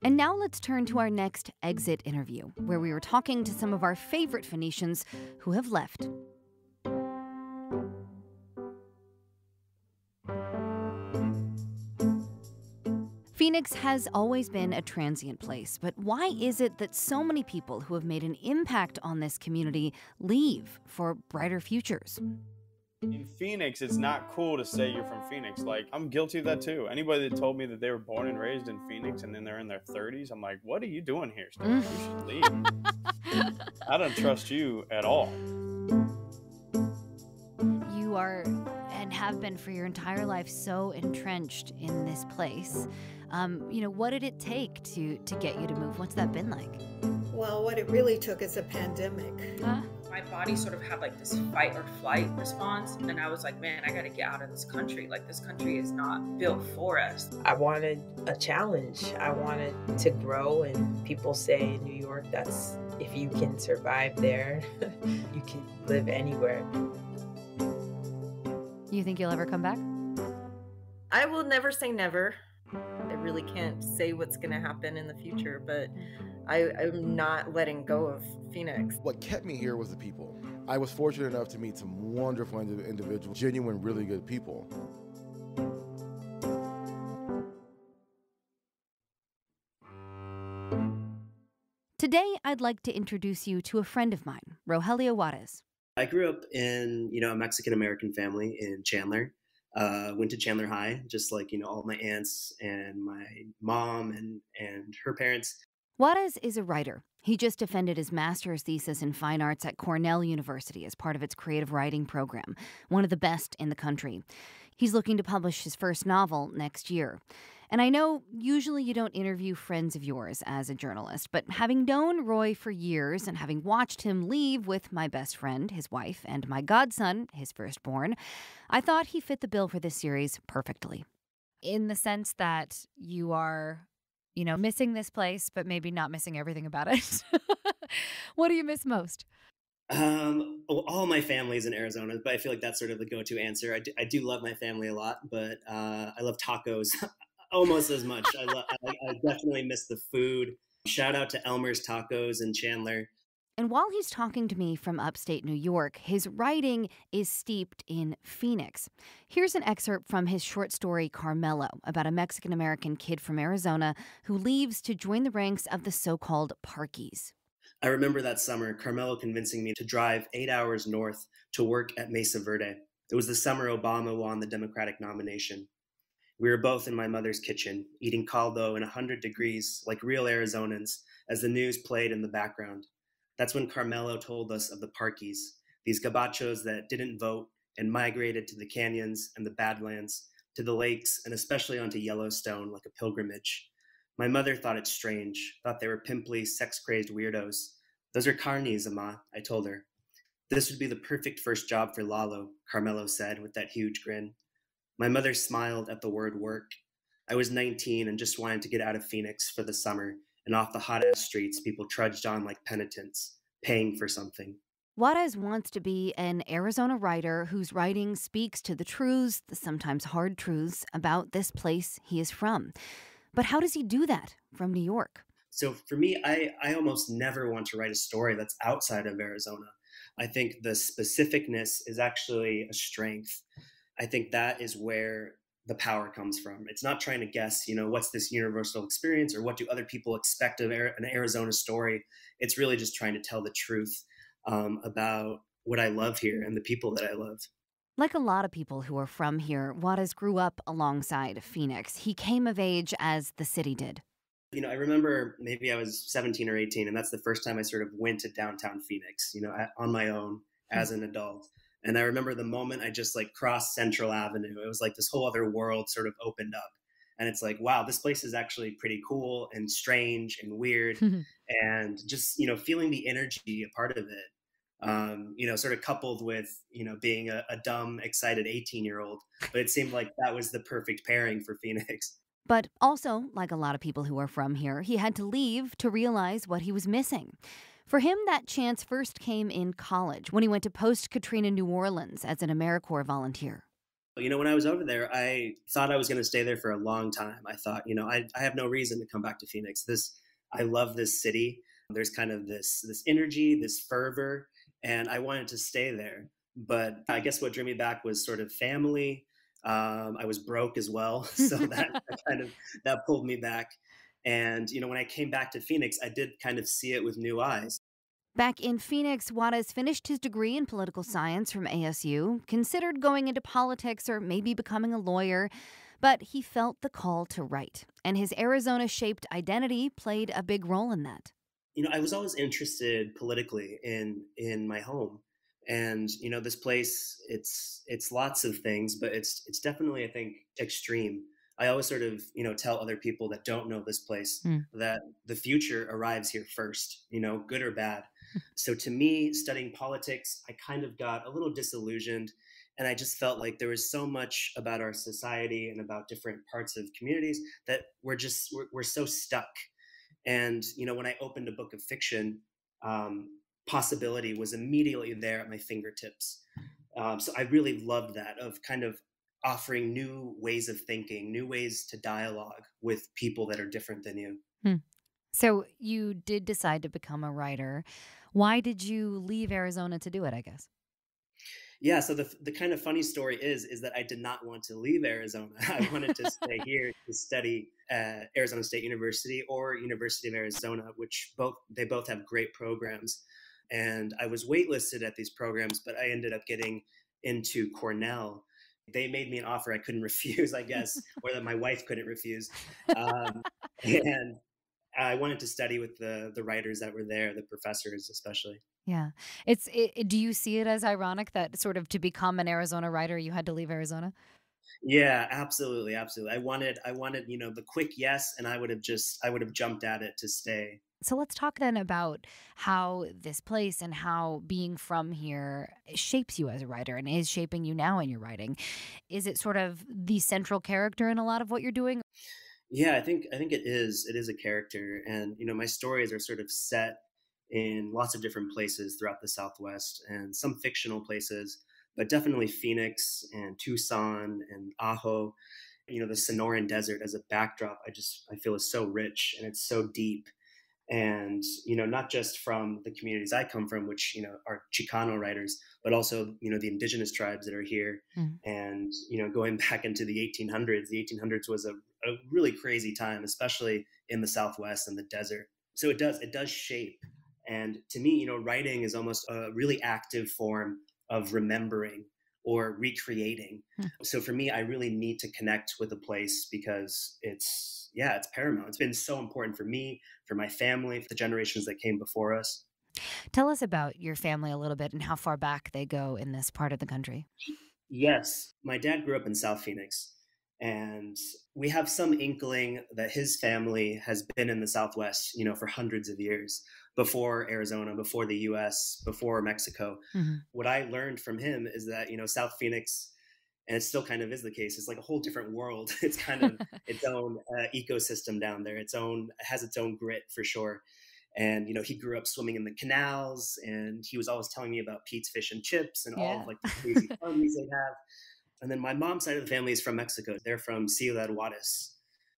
And now let's turn to our next exit interview, where we were talking to some of our favorite Phoenicians who have left. Phoenix has always been a transient place, but why is it that so many people who have made an impact on this community leave for brighter futures? In Phoenix, it's not cool to say you're from Phoenix. Like, I'm guilty of that too. Anybody that told me that they were born and raised in Phoenix and then they're in their 30s, I'm like, what are you doing here, Steve? You should leave. I don't trust you at all. You are and have been for your entire life so entrenched in this place. What did it take to get you to move? What's that been like? Well, what it really took is a pandemic. My body sort of had like this fight or flight response. And I was like, man, I got to get out of this country. Like, this country is not built for us. I wanted a challenge. I wanted to grow. And people say in New York, that's if you can survive there, you can live anywhere. You think you'll ever come back? I will never say never. I really can't say what's going to happen in the future, but I'm not letting go of Phoenix. What kept me here was the people. I was fortunate enough to meet some wonderful individuals, genuine, really good people. Today, I'd like to introduce you to a friend of mine, Rogelio Juarez. I grew up in, a Mexican-American family in Chandler. Went to Chandler High, just like, all my aunts and my mom and her parents. Juarez is a writer. He just defended his master's thesis in fine arts at Cornell University as part of its creative writing program, one of the best in the country. He's looking to publish his first novel next year. And I know usually you don't interview friends of yours as a journalist, but having known Roy for years and having watched him leave with my best friend, his wife, and my godson, his firstborn, I thought he fit the bill for this series perfectly. In the sense that you are, missing this place, but maybe not missing everything about it. What do you miss most? All my family's in Arizona, but I feel like that's sort of the go-to answer. I do love my family a lot, but I love tacos almost as much. I definitely miss the food. Shout out to Elmer's Tacos in Chandler. And while he's talking to me from upstate New York, his writing is steeped in Phoenix. Here's an excerpt from his short story, Carmelo, about a Mexican-American kid from Arizona who leaves to join the ranks of the so-called Parkies. I remember that summer, Carmelo convincing me to drive 8 hours north to work at Mesa Verde. It was the summer Obama won the Democratic nomination. We were both in my mother's kitchen, eating caldo in 100 degrees like real Arizonans as the news played in the background. That's when Carmelo told us of the Parkies, these gabachos that didn't vote and migrated to the canyons and the Badlands, to the lakes, and especially onto Yellowstone like a pilgrimage. My mother thought it strange, thought they were pimply, sex-crazed weirdos. Those are carnies, Ama, I told her. This would be the perfect first job for Lalo, Carmelo said with that huge grin. My mother smiled at the word work. I was 19 and just wanted to get out of Phoenix for the summer, and off the hot-ass streets, people trudged on like penitents, paying for something. Juarez wants to be an Arizona writer whose writing speaks to the truths, the sometimes hard truths, about this place he is from. But how does he do that from New York? So for me, I almost never want to write a story that's outside of Arizona. I think the specificness is actually a strength. I think that is where the power comes from. It's not trying to guess, what's this universal experience or what do other people expect of an Arizona story. It's really just trying to tell the truth about what I love here and the people that I love. Like a lot of people who are from here, Juarez grew up alongside Phoenix. He came of age as the city did. I remember maybe I was 17 or 18, and that's the first time I sort of went to downtown Phoenix, on my own as an adult. And I remember the moment I just crossed Central Avenue, it was like this whole other world sort of opened up. And it's like, wow, this place is actually pretty cool and strange and weird. And just, feeling the energy, a part of it, sort of coupled with, being a dumb, excited 18-year-old. But it seemed like that was the perfect pairing for Phoenix. But also, like a lot of people who are from here, he had to leave to realize what he was missing. For him, that chance first came in college when he went to post-Katrina New Orleans as an AmeriCorps volunteer. When I was over there, I thought I was going to stay there for a long time. I thought, I have no reason to come back to Phoenix. I love this city. There's kind of this energy, this fervor, and I wanted to stay there. But I guess what drew me back was sort of family. I was broke as well, so that pulled me back. And when I came back to Phoenix, I did kind of see it with new eyes. Back in Phoenix, Juarez finished his degree in political science from ASU, considered going into politics or maybe becoming a lawyer, but he felt the call to write, and his Arizona-shaped identity played a big role in that. I was always interested politically in my home. And this place, it's lots of things, but it's definitely, I think, extreme. I always sort of tell other people that don't know this place that the future arrives here first, good or bad. So to me, studying politics, I kind of got a little disillusioned, and I just felt like there was so much about our society and about different parts of communities that we're so stuck. And when I opened a book of fiction, possibility was immediately there at my fingertips. So I really loved that, of kind of offering new ways of thinking, new ways to dialogue with people that are different than you. So you did decide to become a writer. Why did you leave Arizona to do it, I guess? Yeah, so the kind of funny story is that I did not want to leave Arizona. I wanted to stay here to study at Arizona State University or University of Arizona, which they both have great programs. And I was waitlisted at these programs, but I ended up getting into Cornell. They made me an offer I couldn't refuse, I guess, or that my wife couldn't refuse. And I wanted to study with the writers that were there, the professors especially. Yeah. Do you see it as ironic that sort of to become an Arizona writer, you had to leave Arizona? Yeah, absolutely, absolutely. I wanted, the quick yes, and I would have jumped at it to stay. So let's talk then about how this place and how being from here shapes you as a writer and is shaping you now in your writing. Is it sort of the central character in a lot of what you're doing? Yeah, I think it is. It is a character, and my stories are sort of set in lots of different places throughout the Southwest, and some fictional places, but definitely Phoenix and Tucson and Ajo. The Sonoran Desert as a backdrop, I feel is so rich and it's so deep. And not just from the communities I come from, which are Chicano writers, but also the indigenous tribes that are here. And going back into the 1800s, was a really crazy time, especially in the Southwest and the desert. So it does shape. And to me, writing is almost a really active form of remembering or recreating. So for me, I really need to connect with a place because it's paramount. It's been so important for me, for my family, for the generations that came before us. Tell us about your family a little bit and how far back they go in this part of the country. Yes, my dad grew up in South Phoenix, and we have some inkling that his family has been in the Southwest, for hundreds of years, before Arizona, before the US, before Mexico. What I learned from him is that, South Phoenix, and it still kind of is the case, it's like a whole different world. It's kind of its own ecosystem down there. It has its own grit for sure. And, he grew up swimming in the canals, and he was always telling me about Pete's Fish and Chips and all of like the crazy parties they have. And then my mom's side of the family is from Mexico. They're from Ciudad Juarez.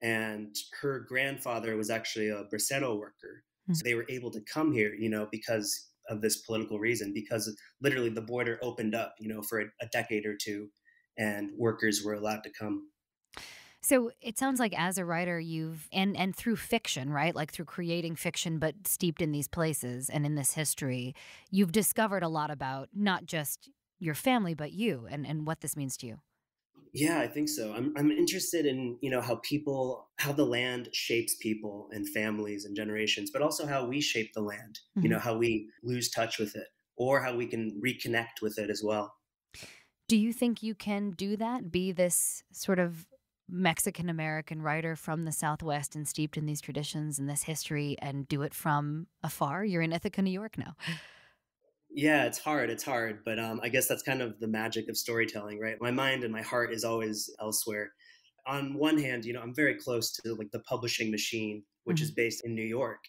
And her grandfather was actually a bracero worker. So they were able to come here, because of this political reason, because literally the border opened up, for a decade or two, and workers were allowed to come. So it sounds like as a writer, and through fiction, right? Like through creating fiction, but steeped in these places and in this history, you've discovered a lot about not just your family, but you and what this means to you. Yeah, I think so. I'm interested in, how the land shapes people and families and generations, but also how we shape the land, how we lose touch with it or how we can reconnect with it as well. Do you think you can do that? Be this sort of Mexican-American writer from the Southwest and steeped in these traditions and this history and do it from afar? You're in Ithaca, New York now. Yeah, it's hard. But I guess that's kind of the magic of storytelling, right? My mind and my heart is always elsewhere. On one hand, I'm very close to like the publishing machine, which is based in New York.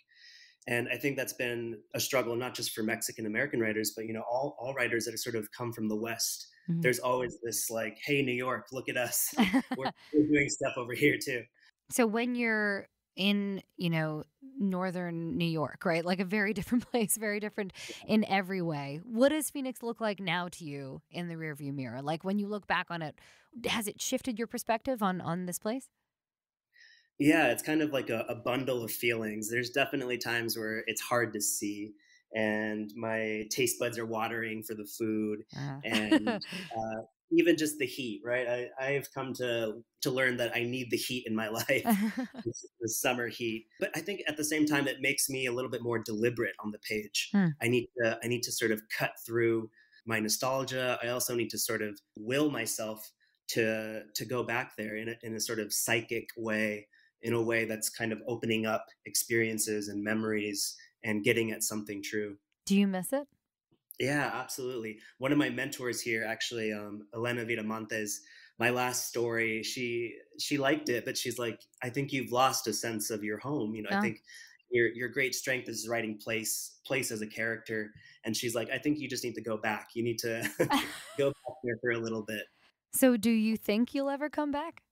And I think that's been a struggle, not just for Mexican American writers, but, all writers that have sort of come from the West. there's always this like, hey, New York, look at us. We're doing stuff over here too. So when you're in, northern New York, right? Like a very different place, very different in every way. What does Phoenix look like now to you in the rearview mirror? Like when you look back on it, has it shifted your perspective on this place? Yeah, it's kind of like a bundle of feelings. There's definitely times where it's hard to see, and my taste buds are watering for the food, and Uh, even just the heat. Right, I've come to learn that I need the heat in my life, the summer heat. But I think at the same time, it makes me a little bit more deliberate on the page. Hmm. I need to sort of cut through my nostalgia. I also need to sort of will myself to go back there in a sort of psychic way, in a way that's kind of opening up experiences and memories and getting at something true. Do you miss it? Yeah, absolutely. One of my mentors here, actually, Elena Viramontes, my last story, she liked it, but she's like, I think you've lost a sense of your home. I Oh. think your great strength is writing place as a character. And she's like, I think you just need to go back. You need to go back there for a little bit. So do you think you'll ever come back?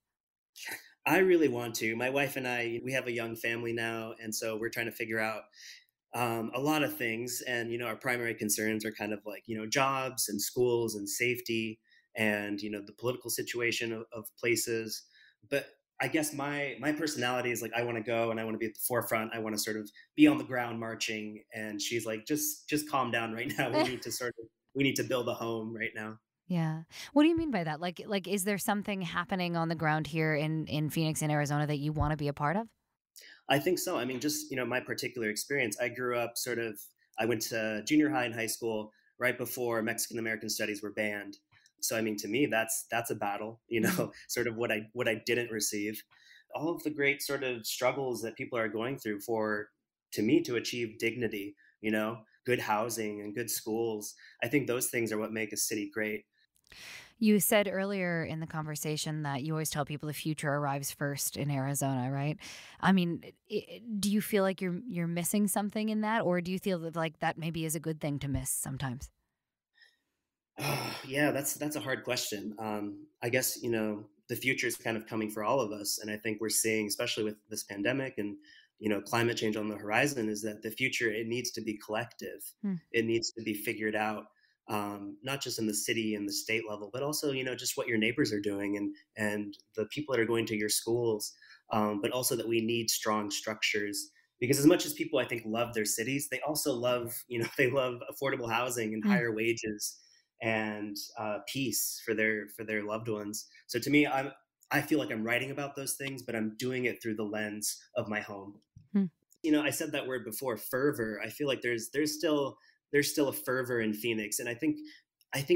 I really want to. My wife and I, we have a young family now, and so we're trying to figure out a lot of things. And our primary concerns are kind of like jobs and schools and safety, and the political situation of places. But I guess my personality is like, I want to go and I want to be at the forefront. I want to sort of be on the ground marching. And she's like, just calm down right now. We need to build a home right now. Yeah. What do you mean by that? Like, is there something happening on the ground here in Phoenix, in Arizona, that you want to be a part of? I think so. I mean, just, my particular experience, I grew up I went to junior high and high school right before Mexican American studies were banned. So, I mean, to me, that's a battle, sort of what I didn't receive. All of the great sort of struggles that people are going through to me, to achieve dignity, good housing and good schools. I think those things are what make a city great. You said earlier in the conversation that you always tell people the future arrives first in Arizona, right? I mean, do you feel like you're missing something in that, or do you feel that like that maybe is a good thing to miss sometimes? Yeah, that's a hard question. I guess the future is kind of coming for all of us, and I think we're seeing, especially with this pandemic and climate change on the horizon, is that the future, it needs to be collective. Hmm. It needs to be figured out, not just in the city and the state level, but also just what your neighbors are doing and the people that are going to your schools. But also that we need strong structures, because as much as people, I think, love their cities, they also love they love affordable housing and Hmm. higher wages and peace for their loved ones. So to me, I feel like I'm writing about those things, but I'm doing it through the lens of my home. Hmm. I said that word before, fervor. I feel like there's still a fervor in Phoenix, and I think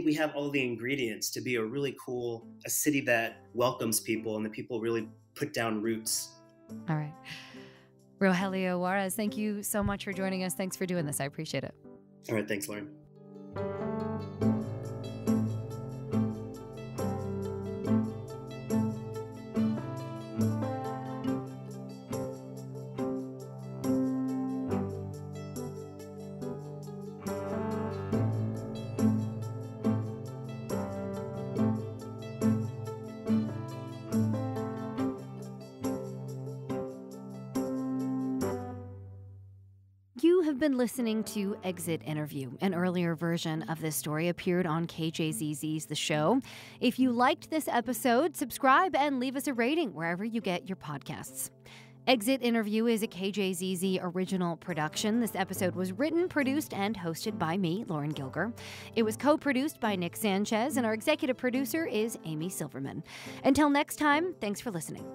we have all the ingredients to be a city that welcomes people and that people really put down roots. All right. Rogelio Juarez, thank you so much for joining us. Thanks for doing this. I appreciate it. All right, thanks, Lauren. You have been listening to Exit Interview. An earlier version of this story appeared on KJZZ's The Show. If you liked this episode, subscribe and leave us a rating wherever you get your podcasts. Exit Interview is a KJZZ original production. This episode was written, produced, and hosted by me, Lauren Gilger. It was co-produced by Nick Sanchez, and our executive producer is Amy Silverman. Until next time, thanks for listening.